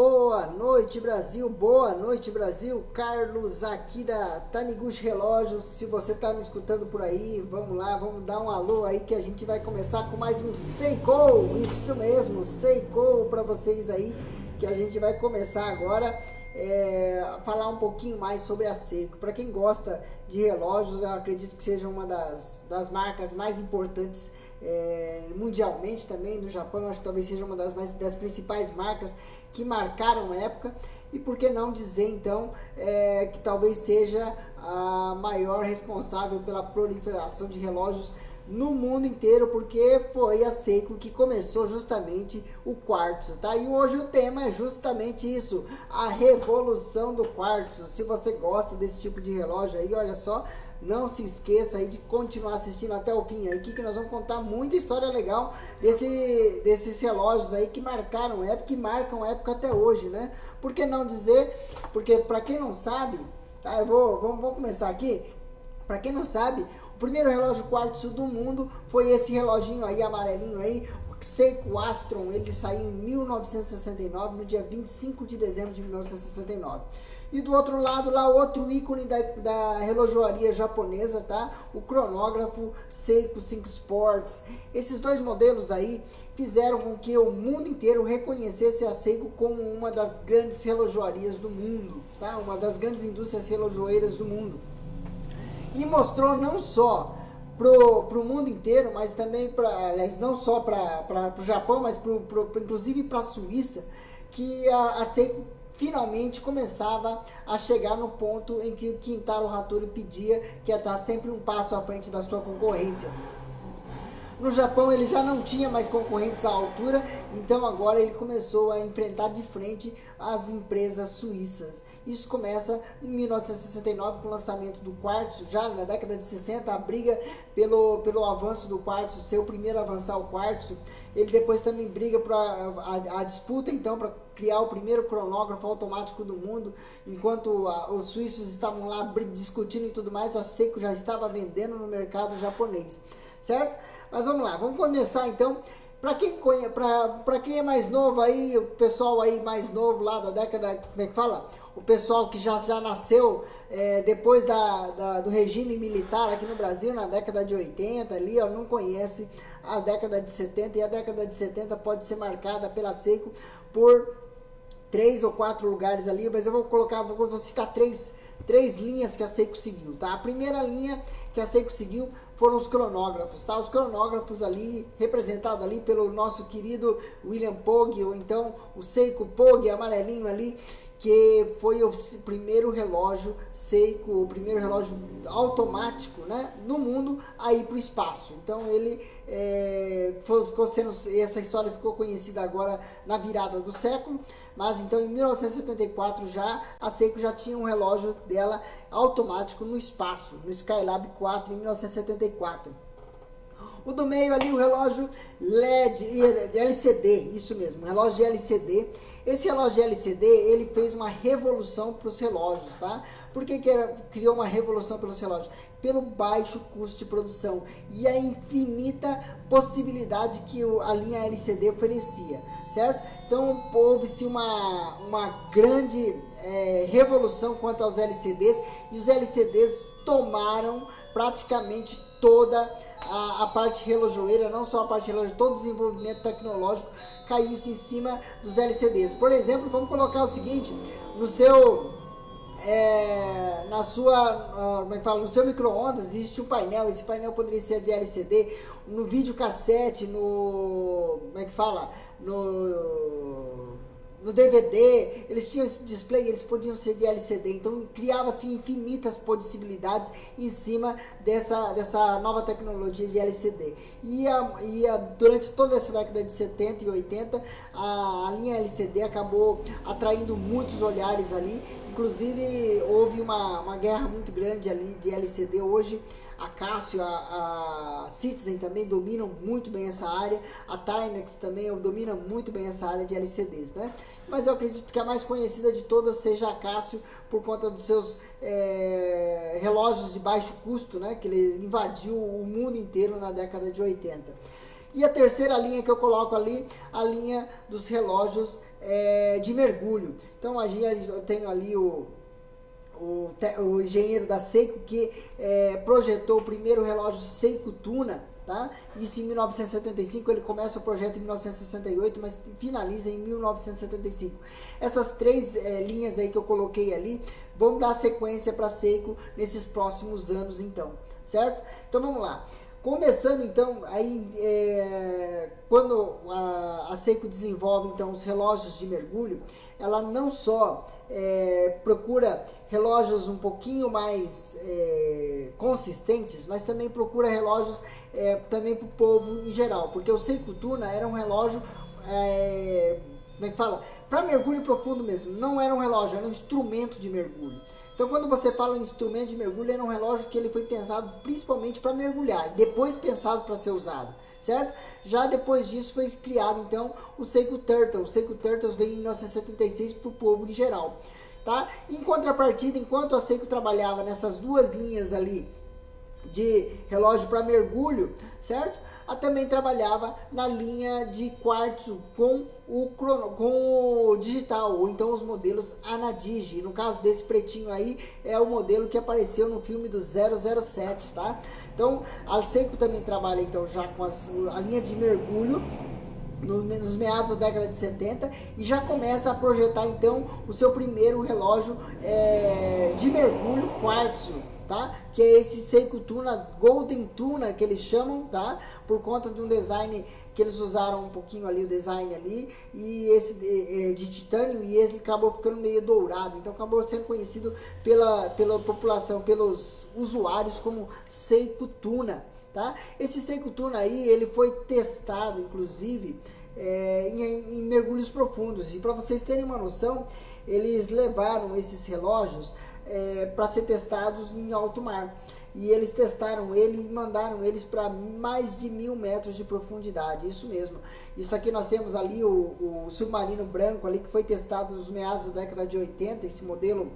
Boa noite, Brasil. Boa noite, Brasil. Carlos aqui da Taniguchi Relógios. Se você tá me escutando por aí, vamos lá, vamos dar um alô aí que a gente vai começar com mais um Seiko. Isso mesmo, Seiko para vocês aí, que a gente vai começar agora falar um pouquinho mais sobre a Seiko. Para quem gosta de relógios, eu acredito que seja uma das marcas mais importantes mundialmente também. No Japão, acho que talvez seja uma das principais marcas que marcaram a época. E por que não dizer então que talvez seja a maior responsável pela proliferação de relógios no mundo inteiro, porque foi a Seiko que começou justamente o quartzo, tá? E hoje o tema é justamente isso, a revolução do quartzo. Se você gosta desse tipo de relógio aí, olha só, não se esqueça aí de continuar assistindo até o fim aí, que nós vamos contar muita história legal desses relógios aí que marcaram época, que marcam época até hoje, né? Por que não dizer? Porque para quem não sabe, tá? Vamos começar aqui. Para quem não sabe, o primeiro relógio quartzo do mundo foi esse reloginho aí, amarelinho aí, o Seiko Astron. Ele saiu em 1969, no dia 25 de dezembro de 1969. E do outro lado, lá, outro ícone da relojoaria japonesa, tá? O cronógrafo Seiko 5 Sports. Esses dois modelos aí fizeram com que o mundo inteiro reconhecesse a Seiko como uma das grandes relojoarias do mundo, tá? Uma das grandes indústrias relojoeiras do mundo. E mostrou não só pro mundo inteiro, mas também aliás, não só para o Japão, mas inclusive para a Suíça, que a Seiko finalmente começava a chegar no ponto em que o Kintaro Hattori pedia, que ia estar sempre um passo à frente da sua concorrência. No Japão ele já não tinha mais concorrentes à altura, então agora ele começou a enfrentar de frente as empresas suíças. Isso começa em 1969 com o lançamento do quartzo. Já na década de 60, a briga pelo avanço do quartzo, ser o primeiro a avançar o quartzo. Ele depois também briga para a disputa então para criar o primeiro cronógrafo automático do mundo. Enquanto os suíços estavam lá discutindo e tudo mais, a Seiko já estava vendendo no mercado japonês, certo? Mas vamos lá, vamos começar então. Para quem é mais novo aí, o pessoal aí mais novo lá da década, como é que fala? O pessoal que já nasceu depois do regime militar aqui no Brasil, na década de 80 ali, ó, não conhece a década de 70, e a década de 70 pode ser marcada pela Seiko por 3 ou 4 lugares ali, mas eu vou citar três linhas que a Seiko seguiu, tá? A primeira linha que a Seiko seguiu foram os cronógrafos, tá? Os cronógrafos ali, representados ali pelo nosso querido William Pogge, ou então o Seiko Pogge, amarelinho ali, que foi o primeiro relógio Seiko, o primeiro relógio automático, né, no mundo a ir para o espaço. Então ele essa história ficou conhecida agora na virada do século, mas então em 1974 já a Seiko já tinha um relógio dela automático no espaço, no Skylab 4 em 1974. O do meio ali, o relógio LED, LCD, isso mesmo, relógio de LCD. Esse relógio de LCD, ele fez uma revolução para os relógios, tá? Por que criou uma revolução pelos relógios? Pelo baixo custo de produção e a infinita possibilidade que a linha LCD oferecia, certo? Então houve-se uma grande revolução quanto aos LCDs, e os LCDs tomaram praticamente toda a parte relojoeira, não só a parte relojoeira, todo o desenvolvimento tecnológico caiu-se em cima dos LCDs. Por exemplo, vamos colocar o seguinte, no seu no seu micro-ondas existe um painel. Esse painel poderia ser de LCD, no videocassete, no DVD, eles tinham esse display, eles podiam ser de LCD, então criava-se infinitas possibilidades em cima dessa nova tecnologia de LCD. Durante toda essa década de 70 e 80, a linha LCD acabou atraindo muitos olhares ali, inclusive houve uma guerra muito grande ali de LCD. Hoje a Casio, a Citizen também dominam muito bem essa área, a Timex também domina muito bem essa área de LCDs, né? Mas eu acredito que a mais conhecida de todas seja a Casio, por conta dos seus relógios de baixo custo, né? Que ele invadiu o mundo inteiro na década de 80. E a terceira linha que eu coloco ali, a linha dos relógios de mergulho. Então eu tenho ali o engenheiro da Seiko que projetou o primeiro relógio Seiko Tuna, tá? Isso em 1975, ele começa o projeto em 1968, mas finaliza em 1975. Essas três linhas aí que eu coloquei ali vão dar sequência para a Seiko nesses próximos anos, então, certo? Então vamos lá. Começando então, aí quando a Seiko desenvolve então os relógios de mergulho, ela não só procura relógios um pouquinho mais consistentes, mas também procura relógios também para o povo em geral, porque o Seiko Tuna era um relógio, como é que fala? Para mergulho profundo mesmo, não era um relógio, era um instrumento de mergulho. Então, quando você fala em instrumento de mergulho, era um relógio que ele foi pensado principalmente para mergulhar e depois pensado para ser usado, certo? Já depois disso foi criado, então, o Seiko Turtle. O Seiko Turtles veio em 1976 para o povo em geral, tá? Em contrapartida, enquanto a Seiko trabalhava nessas duas linhas ali de relógio para mergulho, certo? Ela também trabalhava na linha de quartzo com o digital, ou então os modelos Anadigi. No caso desse pretinho aí, é o modelo que apareceu no filme do 007, tá? Então, a Seiko também trabalha então já com a linha de mergulho nos meados da década de 70 e já começa a projetar então o seu primeiro relógio de mergulho quartzo, tá? Que é esse Seiko Tuna Golden Tuna que eles chamam, tá? Por conta de um design que eles usaram um pouquinho ali, o design ali, e esse de titânio, e ele acabou ficando meio dourado, então acabou sendo conhecido pela população, pelos usuários como Seiko Tuna, tá? Esse Seiko Tuna aí, ele foi testado, inclusive, em mergulhos profundos, e para vocês terem uma noção, eles levaram esses relógios para ser testados em alto mar. E eles testaram ele e mandaram eles para mais de 1000 metros de profundidade, isso mesmo. Isso aqui nós temos ali o submarino branco ali que foi testado nos meados da década de 80, esse modelo,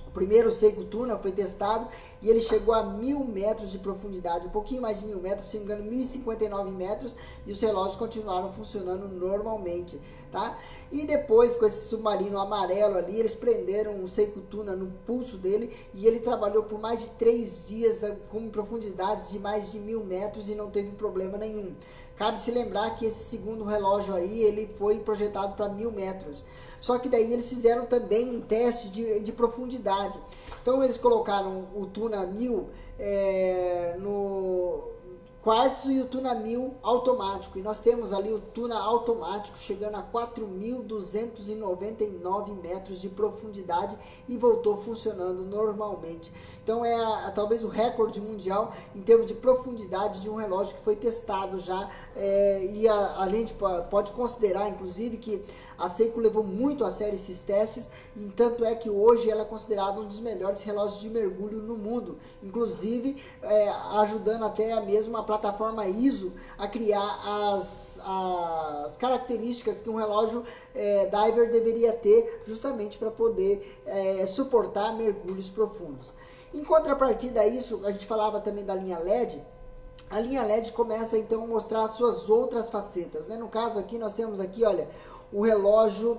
o primeiro Seiko Tuna foi testado e ele chegou a 1000 metros de profundidade, um pouquinho mais de 1000 metros, se não me engano 1059 metros, e os relógios continuaram funcionando normalmente, tá? E depois, com esse submarino amarelo ali, eles prenderam o Seiko Tuna no pulso dele e ele trabalhou por mais de 3 dias com profundidades de mais de 1000 metros e não teve problema nenhum. Cabe se lembrar que esse segundo relógio aí, ele foi projetado para 1000 metros. Só que daí eles fizeram também um teste de profundidade. Então eles colocaram o Tuna 1000 no quartzo e o Tuna 1000 automático. E nós temos ali o Tuna automático chegando a 4.299 metros de profundidade e voltou funcionando normalmente. Então talvez o recorde mundial em termos de profundidade de um relógio que foi testado já. E a gente pode considerar, inclusive, que a Seiko levou muito a sério esses testes, e tanto é que hoje ela é considerada um dos melhores relógios de mergulho no mundo, inclusive ajudando até mesmo a plataforma ISO a criar as características que um relógio diver deveria ter, justamente para poder suportar mergulhos profundos. Em contrapartida a isso, a gente falava também da linha LED. A linha LED começa então a mostrar as suas outras facetas, né? No caso aqui nós temos aqui, olha, o relógio,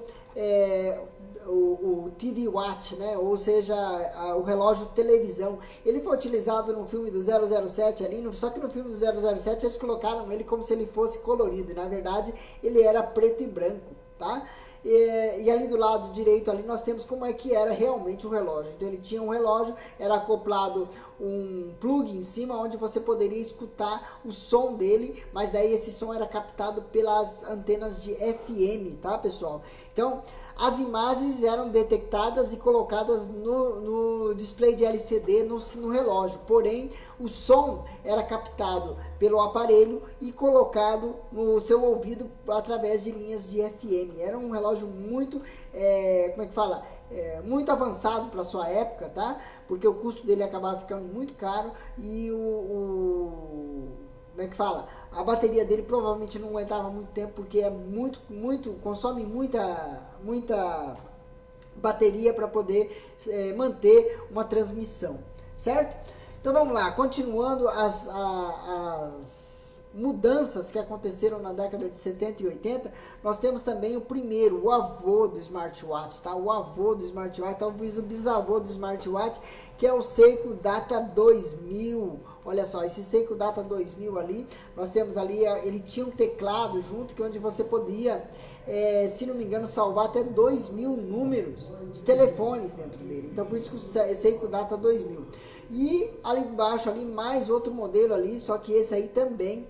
o TV Watch, né? Ou seja, o relógio televisão. Ele foi utilizado no filme do 007 ali, só que no filme do 007 eles colocaram ele como se ele fosse colorido, e na verdade ele era preto e branco, tá? E ali do lado direito ali nós temos como é que era realmente o relógio. Então ele tinha um relógio, era acoplado um plug em cima onde você poderia escutar o som dele, mas daí esse som era captado pelas antenas de FM, tá, pessoal? Então as imagens eram detectadas e colocadas no display de LCD no relógio, porém o som era captado pelo aparelho e colocado no seu ouvido através de linhas de FM. Era um relógio muito, como é que fala? Muito avançado para sua época, tá? Porque o custo dele acabava ficando muito caro e como é que fala? A bateria dele provavelmente não aguentava muito tempo, porque consome muita bateria para poder manter uma transmissão, certo? Então vamos lá, continuando mudanças que aconteceram na década de 70 e 80, nós temos também o primeiro, o avô do smartwatch, tá? O avô do smartwatch, talvez o bisavô do smartwatch, que é o Seiko Data 2000. Olha só, esse Seiko Data 2000 ali, nós temos ali, ele tinha um teclado junto, que onde você podia, se não me engano, salvar até 2000 números de telefones dentro dele. Então, por isso que o Seiko Data 2000. E ali embaixo, ali mais outro modelo ali, só que esse aí também,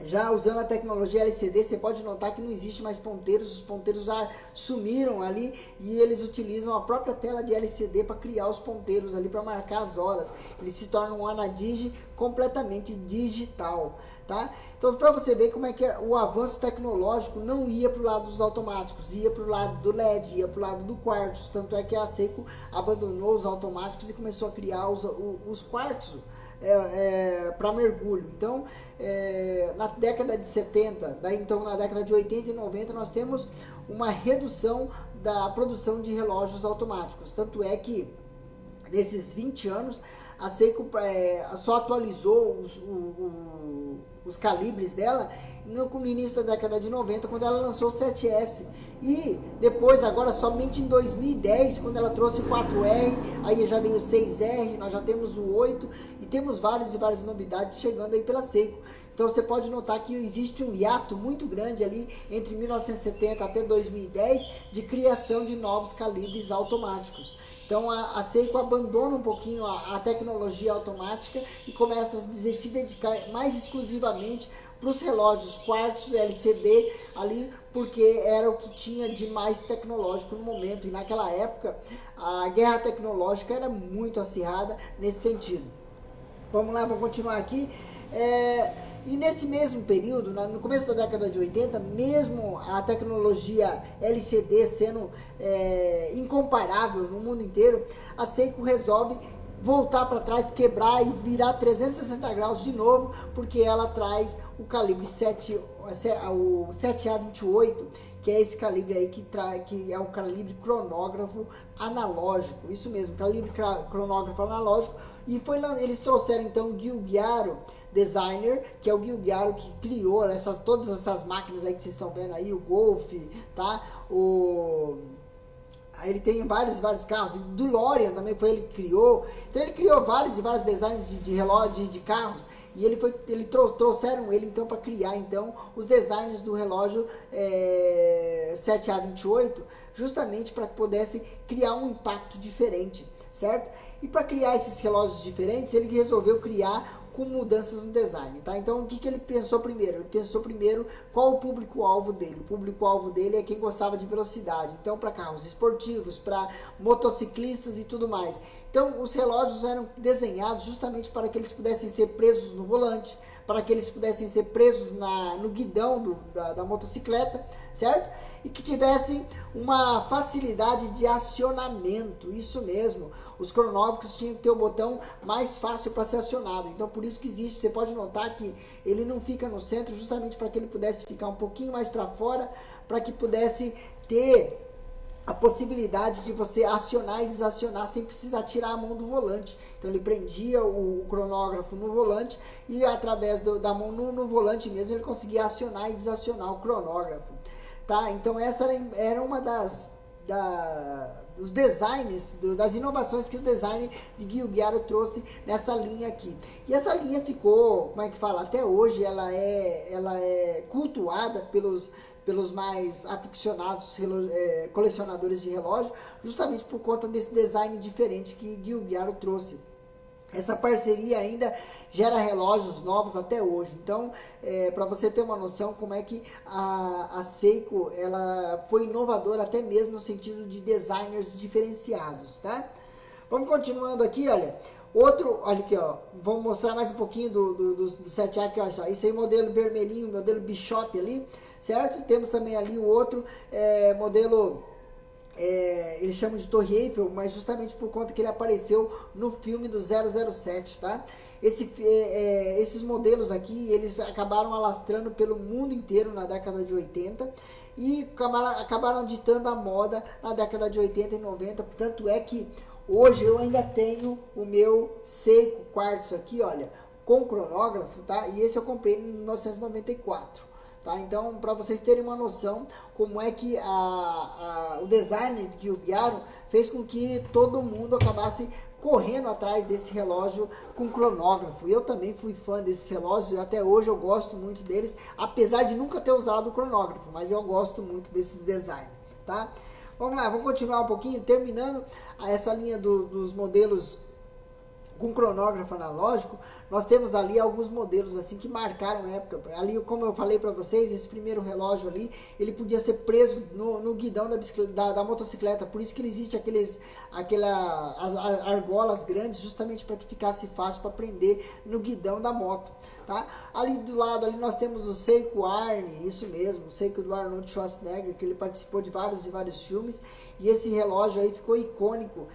já usando a tecnologia LCD, você pode notar que não existe mais ponteiros, os ponteiros já sumiram ali e eles utilizam a própria tela de LCD para criar os ponteiros ali, para marcar as horas. Ele se torna um Anadigi completamente digital, tá? Então, para você ver como é que o avanço tecnológico não ia para o lado dos automáticos, ia para o lado do LED, ia para o lado do quartzo. Tanto é que a Seiko abandonou os automáticos e começou a criar os quartzo para mergulho. Então, na década de 70, então na década de 80 e 90, nós temos uma redução da produção de relógios automáticos. Tanto é que, nesses 20 anos, a Seiko só atualizou os calibres dela no início da década de 90, quando ela lançou o 7S. E depois, agora somente em 2010, quando ela trouxe o 4R, aí já veio o 6R, nós já temos o 8 e temos várias e várias novidades chegando aí pela Seiko. Então você pode notar que existe um hiato muito grande ali entre 1970 até 2010 de criação de novos calibres automáticos. Então a Seiko abandona um pouquinho a tecnologia automática e começa a se dedicar mais exclusivamente para os relógios quartzo LCD ali, porque era o que tinha de mais tecnológico no momento. E naquela época a guerra tecnológica era muito acirrada nesse sentido. Vamos lá, vamos continuar aqui. E nesse mesmo período, no começo da década de 80, mesmo a tecnologia LCD sendo incomparável no mundo inteiro, a Seiko resolve voltar para trás, quebrar e virar 360 graus de novo, porque ela traz o calibre o 7A28, que é esse calibre aí que é um calibre cronógrafo analógico. Isso mesmo, calibre cronógrafo analógico. E eles trouxeram então o Giugiaro Designer, que é o Giugiaro que criou todas essas máquinas aí que vocês estão vendo aí, o Golf, tá? Ele tem vários carros, do DeLorean também foi ele que criou. Então ele criou vários e vários designs de relógio, de carros, e trouxeram ele então para criar então os designs do relógio 7A28, justamente para que pudesse criar um impacto diferente, certo? E para criar esses relógios diferentes, ele resolveu criar com mudanças no design, tá? Então, o que ele pensou primeiro? Ele pensou primeiro qual o público-alvo dele. O público-alvo dele é quem gostava de velocidade. Então, para carros esportivos, para motociclistas e tudo mais. Então, os relógios eram desenhados justamente para que eles pudessem ser presos no volante, para que eles pudessem ser presos no guidão da motocicleta, certo? E que tivessem uma facilidade de acionamento, isso mesmo. Os cronógrafos tinham que ter o botão mais fácil para ser acionado. Então, por isso que existe, você pode notar que ele não fica no centro, justamente para que ele pudesse ficar um pouquinho mais para fora, para que pudesse ter a possibilidade de você acionar e desacionar sem precisar tirar a mão do volante. Então ele prendia o cronógrafo no volante e através da mão no volante mesmo ele conseguia acionar e desacionar o cronógrafo. Tá? Então essa era uma dos designs, das inovações que o design de Giugiaro trouxe nessa linha aqui. E essa linha ficou, como é que fala, até hoje ela é cultuada pelos mais aficionados colecionadores de relógio, justamente por conta desse design diferente que Giugiaro trouxe. Essa parceria ainda gera relógios novos até hoje. Então, para você ter uma noção como é que a Seiko ela foi inovadora até mesmo no sentido de designers diferenciados, tá? Vamos continuando aqui, olha. Olha aqui, ó. Vamos mostrar mais um pouquinho do 7A aqui, olha só. Esse aí, modelo vermelhinho, modelo Bishop ali, certo? Temos também ali o outro modelo, eles chamam de Torre Eiffel, mas justamente por conta que ele apareceu no filme do 007, tá? Esses modelos aqui, eles acabaram alastrando pelo mundo inteiro na década de 80 e acabaram ditando a moda na década de 80 e 90, tanto é que hoje eu ainda tenho o meu Seiko Quartzo aqui, olha, com cronógrafo, tá? E esse eu comprei em 1994. Tá? Então, para vocês terem uma noção como é que o design que o guiaram fez com que todo mundo acabasse correndo atrás desse relógio com cronógrafo. Eu também fui fã desses relógios e até hoje eu gosto muito deles, apesar de nunca ter usado o cronógrafo, mas eu gosto muito desses designs, tá? Vamos lá, vamos continuar um pouquinho, terminando essa linha dos modelos com cronógrafo analógico. Nós temos ali alguns modelos assim que marcaram a época. Ali, como eu falei para vocês, esse primeiro relógio ali, ele podia ser preso no guidão da motocicleta. Por isso que existe as argolas grandes, justamente para que ficasse fácil para prender no guidão da moto. Tá? Ali do lado ali nós temos o Seiko Arne, isso mesmo, o Seiko do Arnold Schwarzenegger, que ele participou de vários filmes, e esse relógio aí ficou icônico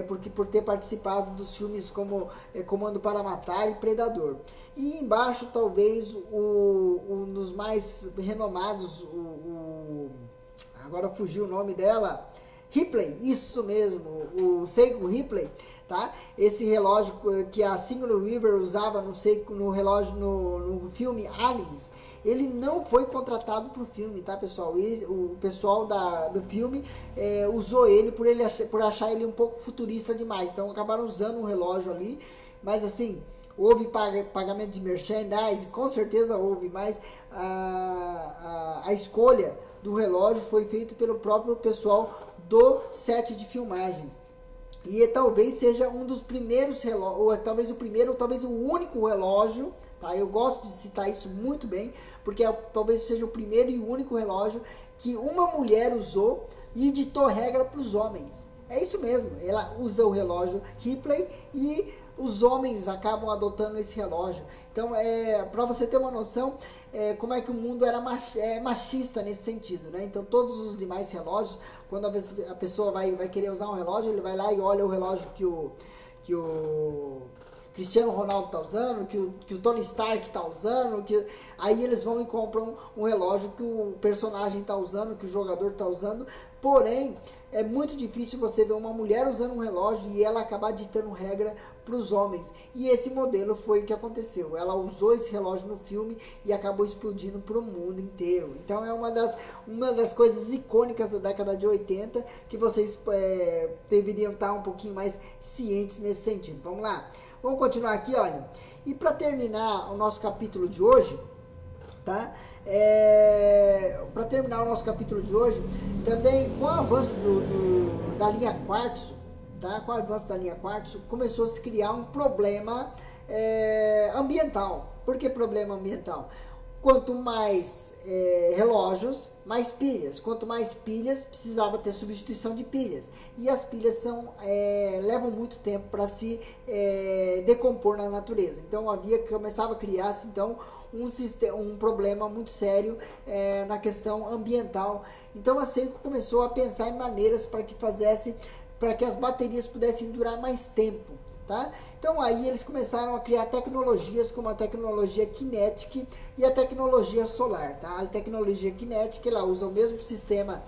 porque por ter participado dos filmes como Comando para Matar e Predador. E embaixo talvez um dos mais renomados, agora fugiu o nome dela, Ripley, isso mesmo, o Seiko Ripley. Tá? Esse relógio que a Sigourney Weaver usava no filme Aliens, ele não foi contratado para o filme, tá, pessoal? O pessoal do filme usou ele por achar ele um pouco futurista demais, então acabaram usando um relógio ali, mas assim, houve pagamento de merchandising, com certeza houve, mas a escolha do relógio foi feita pelo próprio pessoal do set de filmagem. E talvez seja um dos primeiros relógios, ou talvez o primeiro, ou talvez o único relógio, tá? Eu gosto de citar isso muito bem, porque talvez seja o primeiro e o único relógio que uma mulher usou e ditou regra para os homens. É isso mesmo, ela usa o relógio Ripley e os homens acabam adotando esse relógio. Então, para você ter uma noção, como é que o mundo era machista nesse sentido, né? Então, todos os demais relógios, quando a pessoa vai querer usar um relógio, ele vai lá e olha o relógio que o Cristiano Ronaldo está usando, que o Tony Stark está usando, aí eles vão e compram um relógio que o personagem está usando, que o jogador está usando. Porém, é muito difícil você ver uma mulher usando um relógio e ela acabar ditando regra para os homens. E esse modelo foi o que aconteceu. Ela usou esse relógio no filme e acabou explodindo para o mundo inteiro. Então é uma das coisas icônicas da década de 80 que vocês deveriam estar um pouquinho mais cientes nesse sentido. Vamos lá. Vamos continuar aqui, olha. E para terminar o nosso capítulo de hoje, tá? Para terminar o nosso capítulo de hoje, também com o avanço da linha Quartzo, tá? Com o avanço da linha Quartzo, começou a se criar um problema ambiental. Por que problema ambiental? Quanto mais relógios, mais pilhas. Quanto mais pilhas, precisava ter substituição de pilhas. E as pilhas levam muito tempo para se decompor na natureza. Então começava a criar-se então um problema muito sério na questão ambiental. Então a Seiko começou a pensar em maneiras para que as baterias pudessem durar mais tempo, tá? Então aí eles começaram a criar tecnologias como a tecnologia Kinetic e a tecnologia solar, tá? A tecnologia Kinetic, ela usa o mesmo sistema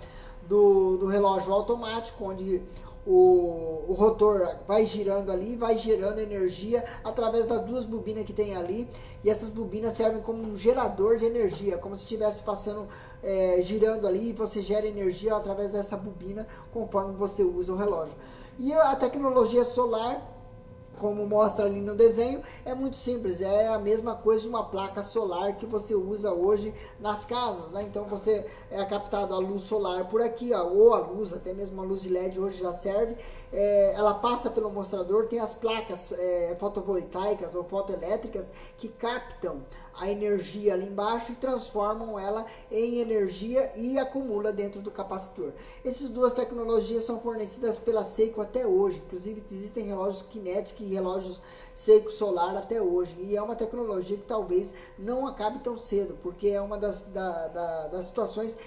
do relógio automático, onde o rotor vai girando ali, vai gerando energia através das duas bobinas que tem ali, e essas bobinas servem como um gerador de energia, como se estivesse passando, girando ali, e você gera energia através dessa bobina conforme você usa o relógio. E a tecnologia solar, como mostra ali no desenho, é muito simples, é a mesma coisa de uma placa solar que você usa hoje nas casas, né? Então você captado a luz solar por aqui, ó, ou a luz, até mesmo a luz de LED hoje já serve, ela passa pelo mostrador, tem as placas fotovoltaicas ou fotoelétricas que captam a energia ali embaixo e transformam ela em energia e acumula dentro do capacitor. Essas duas tecnologias são fornecidas pela Seiko até hoje, inclusive existem relógios Kinetic e relógios Seiko Solar até hoje, e é uma tecnologia que talvez não acabe tão cedo, porque é uma das situações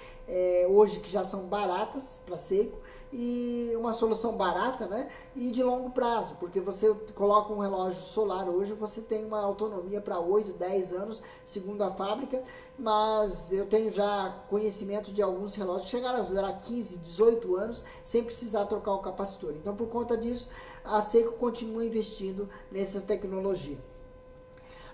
hoje que já são baratas para Seiko, e uma solução barata, né? E de longo prazo, porque você coloca um relógio solar hoje, você tem uma autonomia para 8, 10 anos, segundo a fábrica, mas eu tenho já conhecimento de alguns relógios que chegaram a durar 15, 18 anos sem precisar trocar o capacitor. Então, por conta disso, a Seiko continua investindo nessa tecnologia.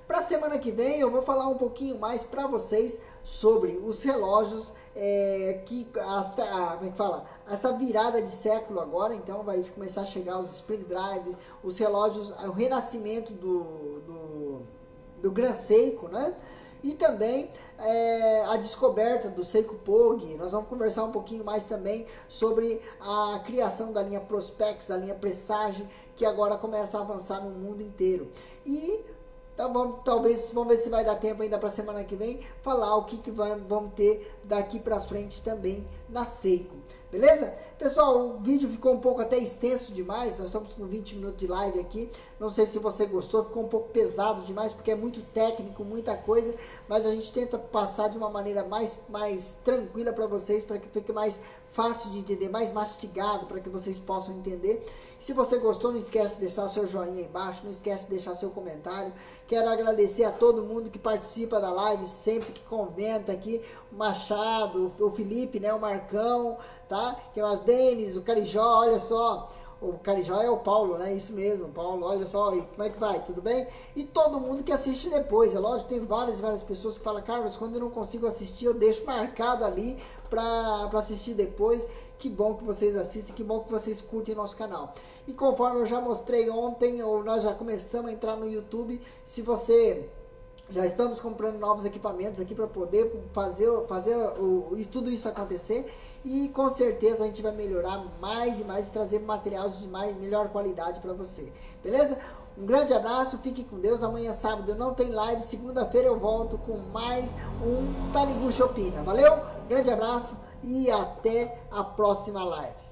Para semana que vem eu vou falar um pouquinho mais para vocês sobre os relógios como é que fala? Essa virada de século agora, então vai começar a chegar os Spring Drive, os relógios, o renascimento do Gran Seiko, né? E também a descoberta do Seiko Pog. Nós vamos conversar um pouquinho mais também sobre a criação da linha Prospex, da linha Presage, que agora começa a avançar no mundo inteiro. E então, vamos ver se vai dar tempo ainda para semana que vem falar o que vamos ter daqui para frente também na Seiko. Beleza? Pessoal, o vídeo ficou um pouco até extenso demais, nós estamos com 20 minutos de live aqui, não sei se você gostou, ficou um pouco pesado demais, porque é muito técnico, muita coisa, mas a gente tenta passar de uma maneira mais tranquila para vocês, para que fique mais fácil de entender, mais mastigado, para que vocês possam entender. Se você gostou, não esquece de deixar seu joinha aí embaixo, não esquece de deixar seu comentário. Quero agradecer a todo mundo que participa da live, sempre que comenta aqui, o Machado, o Felipe, né, o Marcão, tá? Que mais? Denis, o Carijó, olha só. O Carijó é o Paulo, né? Isso mesmo, Paulo, olha só, e como é que vai? Tudo bem? E todo mundo que assiste depois, é lógico, tem várias pessoas que falam, Carlos, quando eu não consigo assistir, eu deixo marcado ali para assistir depois. Que bom que vocês assistem, que bom que vocês curtem nosso canal. E conforme eu já mostrei ontem, nós já começamos a entrar no YouTube, se você... Já estamos comprando novos equipamentos aqui para poder fazer tudo isso acontecer. E com certeza a gente vai melhorar mais e mais e trazer materiais de melhor qualidade para você. Beleza? Um grande abraço, fique com Deus. Amanhã sábado não tem live, segunda-feira eu volto com mais um Taniguchi Opina. Valeu? Grande abraço e até a próxima live.